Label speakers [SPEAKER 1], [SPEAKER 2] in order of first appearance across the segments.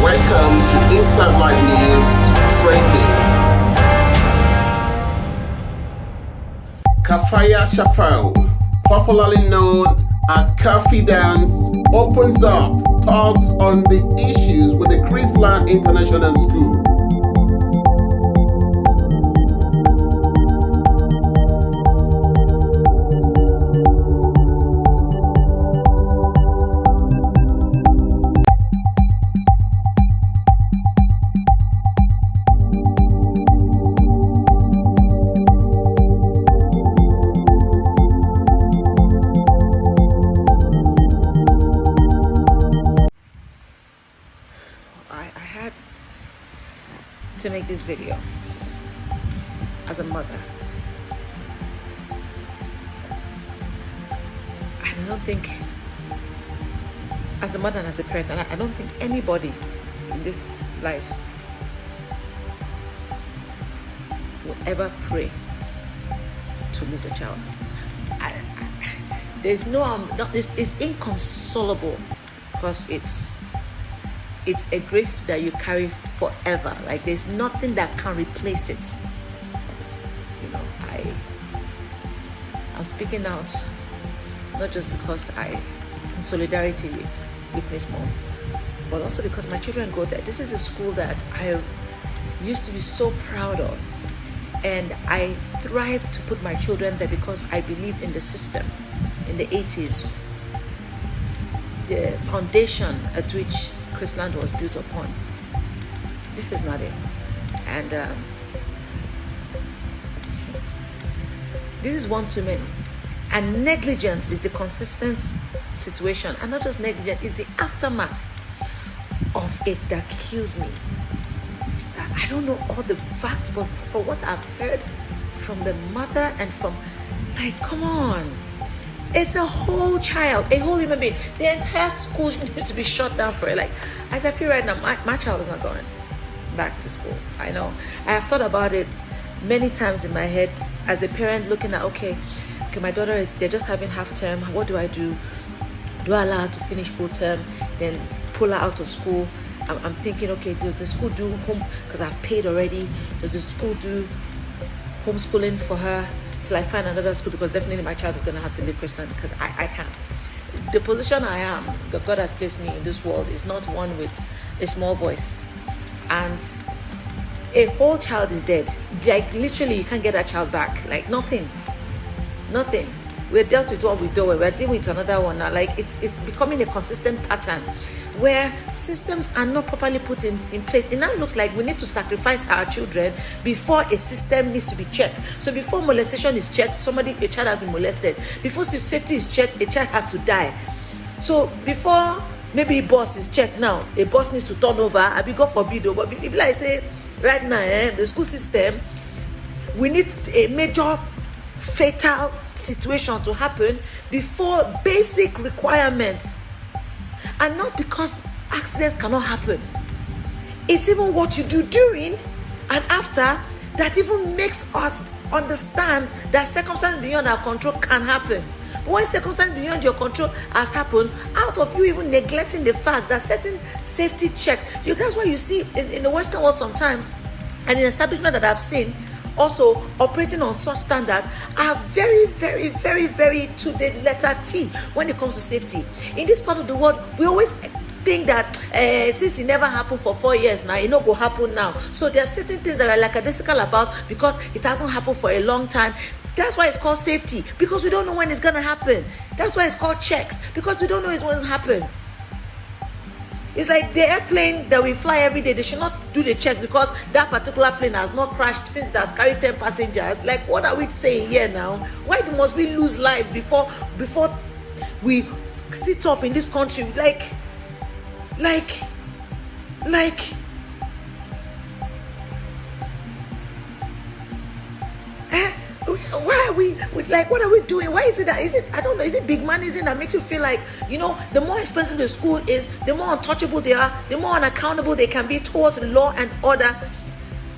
[SPEAKER 1] Welcome to Inside Life News Trending. Kafaya Shafau, popularly known as Kaffy Dance, opens up talks on the issues with the ChrisLand International School.
[SPEAKER 2] To make this video as a mother. I don't think, as a mother and as a parent, and I don't think anybody in this life will ever pray to lose a child. There's this is inconsolable because it's a grief that you carry forever. Like there's nothing that can replace it. You know, I'm speaking out not just because in solidarity with this mom, but also because my children go there. This is a school that I used to be so proud of, and I thrive to put my children there because I believe in the system. In the 80s, the foundation at which ChrisLand was built upon. This is not it. And this is one too many. And negligence is the consistent situation. And not just negligence, it's the aftermath of it that kills me. I don't know all the facts, but for what I've heard from the mother and from, like, come on. It's a whole child, a whole human being. The entire school needs to be shut down for it. Like, as I feel right now, my child is not going back to school. I know. I have thought about it many times in my head as a parent, looking at, okay, my daughter they're just having half term. What do I do? Do I allow her to finish full term, then pull her out of school? I'm thinking, okay, does the school do home, because I've paid already, does the school do homeschooling for her till I find another school? Because definitely my child is going to have to leave ChrisLand because I can't. The position I am, that God has placed me in this world, is not one with a small voice. And a whole child is dead. Like, literally, you can't get that child back. Like, nothing. We're dealt with what we do. We're dealing with another one now. Like, it's becoming a consistent pattern where systems are not properly put in place. It now looks like we need to sacrifice our children before a system needs to be checked. So before molestation is checked, a child has been molested. Before safety is checked, a child has to die. So before maybe a bus is checked now, a bus needs to turn over. I be God forbid, but if like I say right now, the school system, we need a major fatal situation to happen before basic requirements. And not because accidents cannot happen. It's even what you do during and after that even makes us understand that circumstances beyond our control can happen. But when circumstances beyond your control has happened, out of you even neglecting the fact that certain safety checks, that's why you see in the Western world sometimes, and in establishment that I've seen, also operating on such standard, are very, very, very, very to the letter T when it comes to safety. In this part of the world, we always think that since it never happened for 4 years now, it not go happen now. So there are certain things that are lackadaisical about because it hasn't happened for a long time. That's why it's called safety, because we don't know when it's going to happen. That's why it's called checks, because we don't know it's going to happen. It's like the airplane that we fly every day, they should not do the checks because that particular plane has not crashed since it has carried 10 passengers. Like, what are we saying here now? Why must we lose lives before we sit up in this country? Like, why are we like, what are we doing? Why is it that, I don't know, is it big money? Is it that makes you feel like, the more expensive the school is, the more untouchable they are, the more unaccountable they can be towards law and order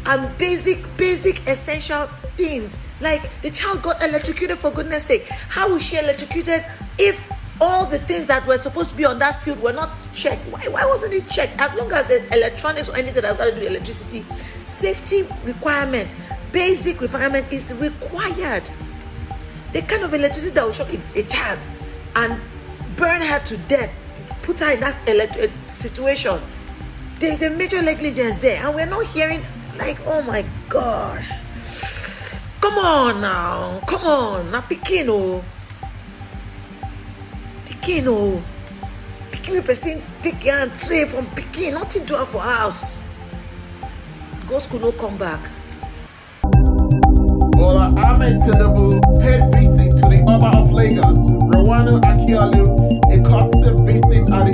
[SPEAKER 2] and basic essential things. Like, the child got electrocuted, for goodness sake. How was she electrocuted if All the things that were supposed to be on that field were not checked. Why wasn't it checked? As long as the electronics or anything that's got to do with electricity, safety requirement, basic requirement is required. The kind of electricity that will shock a child and burn her to death, put her in that situation. There is a major negligence there, and we're not hearing, like, oh my gosh. Come on now, Pikino. Pikin person take and tray from Pikin, nothing to her for house. Go school, no come back.
[SPEAKER 1] Bola AhmedTinubu paid visit to the Oba of Lagos, Oba Akiolu, a courtesy visit at the